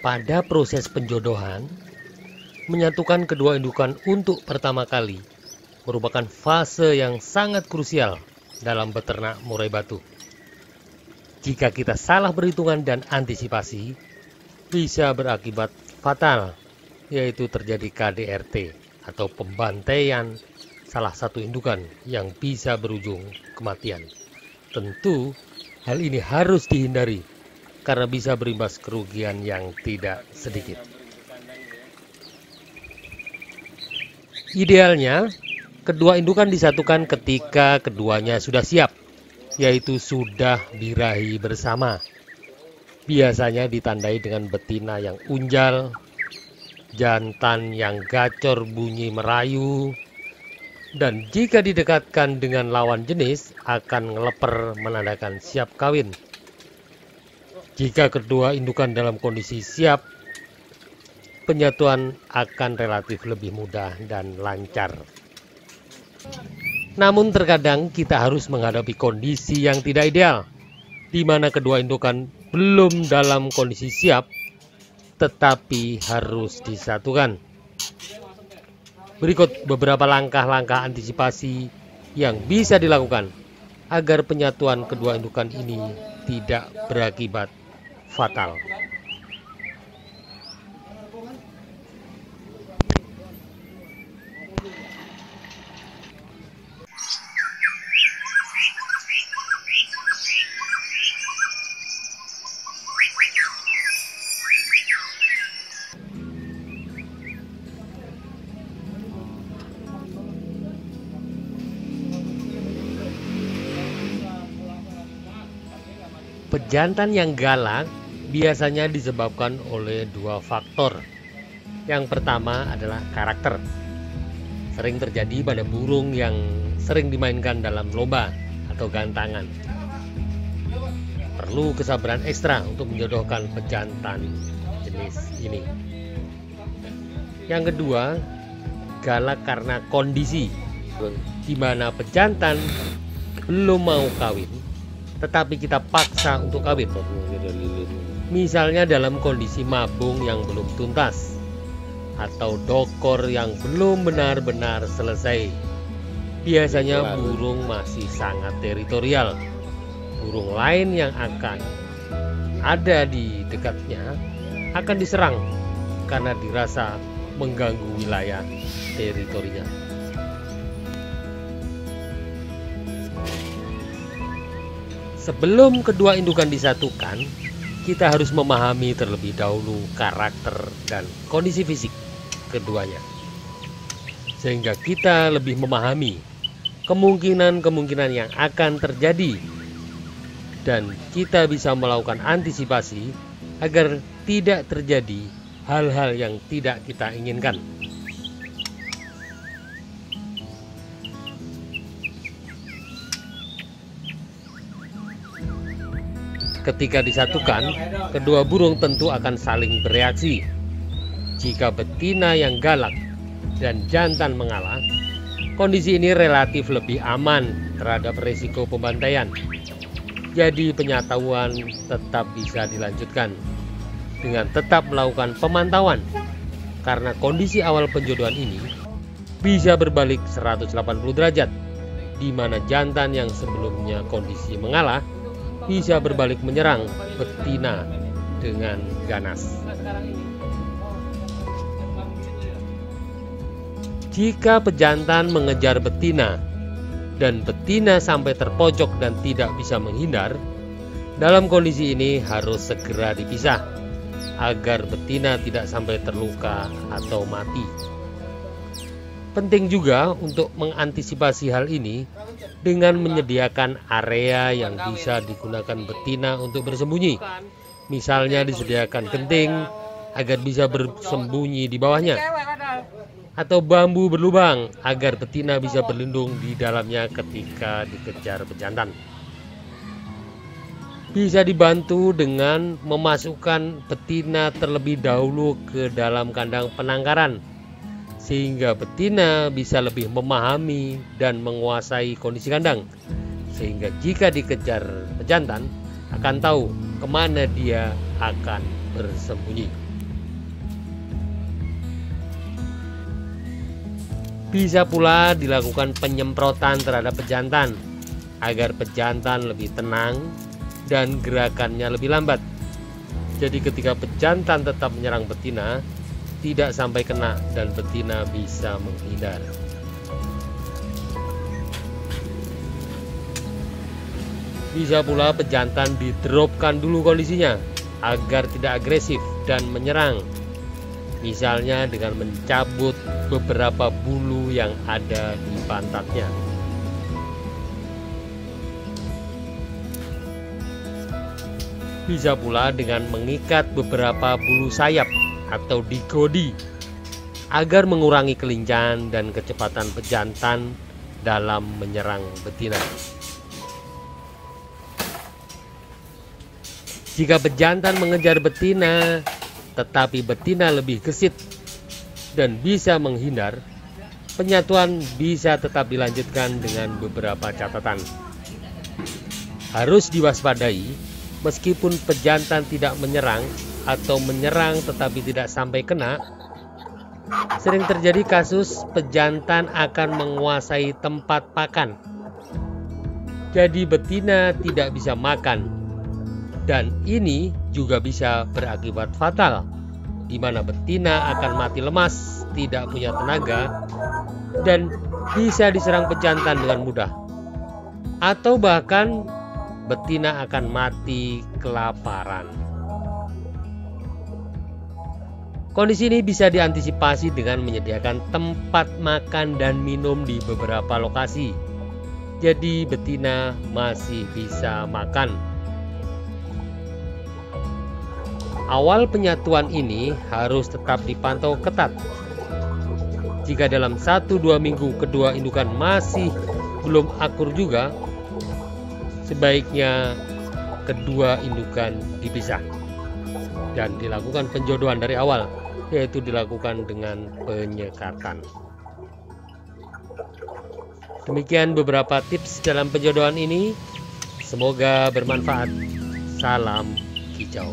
Pada proses penjodohan, menyatukan kedua indukan untuk pertama kali merupakan fase yang sangat krusial dalam beternak murai batu. Jika kita salah berhitungan dan antisipasi, bisa berakibat fatal, yaitu terjadi KDRT atau pembantaian salah satu indukan yang bisa berujung kematian. Tentu, hal ini harus dihindari karena bisa berimbas kerugian yang tidak sedikit. Idealnya, kedua indukan disatukan ketika keduanya sudah siap, yaitu sudah birahi bersama. Biasanya ditandai dengan betina yang unjal, jantan yang gacor bunyi merayu, dan jika didekatkan dengan lawan jenis akan ngeleper menandakan siap kawin. Jika kedua indukan dalam kondisi siap, penyatuan akan relatif lebih mudah dan lancar. Namun terkadang kita harus menghadapi kondisi yang tidak ideal, di mana kedua indukan belum dalam kondisi siap, tetapi harus disatukan. Berikut beberapa langkah-langkah antisipasi yang bisa dilakukan agar penyatuan kedua indukan ini tidak berakibat fatal. Pejantan yang galak biasanya disebabkan oleh dua faktor. Yang pertama adalah karakter. Sering terjadi pada burung yang sering dimainkan dalam lomba atau gantangan. Perlu kesabaran ekstra untuk menjodohkan pejantan jenis ini. Yang kedua, galak karena kondisi, di mana pejantan belum mau kawin, tetapi kita paksa untuk kawin. Misalnya dalam kondisi mabung yang belum tuntas, atau dokor yang belum benar-benar selesai. Biasanya burung masih sangat teritorial. Burung lain yang akan ada di dekatnya akan diserang karena dirasa mengganggu wilayah teritorinya. Sebelum kedua indukan disatukan, kita harus memahami terlebih dahulu karakter dan kondisi fisik keduanya, sehingga kita lebih memahami kemungkinan-kemungkinan yang akan terjadi, dan kita bisa melakukan antisipasi agar tidak terjadi hal-hal yang tidak kita inginkan. Ketika disatukan, kedua burung tentu akan saling bereaksi. Jika betina yang galak dan jantan mengalah, kondisi ini relatif lebih aman terhadap risiko pembantaian. Jadi penyatuan tetap bisa dilanjutkan dengan tetap melakukan pemantauan, karena kondisi awal penjodohan ini bisa berbalik 180 derajat, di mana jantan yang sebelumnya kondisi mengalah bisa berbalik menyerang betina dengan ganas. Jika pejantan mengejar betina dan betina sampai terpojok dan tidak bisa menghindar, dalam kondisi ini harus segera dipisah agar betina tidak sampai terluka atau mati. Penting juga untuk mengantisipasi hal ini dengan menyediakan area yang bisa digunakan betina untuk bersembunyi. Misalnya disediakan genting agar bisa bersembunyi di bawahnya, atau bambu berlubang agar betina bisa berlindung di dalamnya ketika dikejar pejantan. Bisa dibantu dengan memasukkan betina terlebih dahulu ke dalam kandang penangkaran, sehingga betina bisa lebih memahami dan menguasai kondisi kandang, sehingga jika dikejar pejantan akan tahu kemana dia akan bersembunyi. Bisa pula dilakukan penyemprotan terhadap pejantan agar pejantan lebih tenang dan gerakannya lebih lambat. Jadi ketika pejantan tetap menyerang betina, tidak sampai kena dan betina bisa menghindar. Bisa pula pejantan didropkan dulu kondisinya agar tidak agresif dan menyerang. Misalnya dengan mencabut beberapa bulu yang ada di pantatnya. Bisa pula dengan mengikat beberapa bulu sayap atau digodi agar mengurangi kelincahan dan kecepatan pejantan dalam menyerang betina. Jika pejantan mengejar betina tetapi betina lebih gesit dan bisa menghindar, penyatuan bisa tetap dilanjutkan dengan beberapa catatan. Harus diwaspadai, meskipun pejantan tidak menyerang atau menyerang tetapi tidak sampai kena, sering terjadi kasus pejantan akan menguasai tempat pakan. Jadi betina tidak bisa makan. Dan ini juga bisa berakibat fatal, di mana betina akan mati lemas, tidak punya tenaga, dan bisa diserang pejantan dengan mudah. Atau bahkan betina akan mati kelaparan. Kondisi ini bisa diantisipasi dengan menyediakan tempat makan dan minum di beberapa lokasi. Jadi betina masih bisa makan. Awal penyatuan ini harus tetap dipantau ketat. Jika dalam 1-2 minggu kedua indukan masih belum akur juga, sebaiknya kedua indukan dipisah dan dilakukan penjodohan dari awal, yaitu dilakukan dengan penyekatan. Demikian beberapa tips dalam penjodohan ini. Semoga bermanfaat. Salam hijau.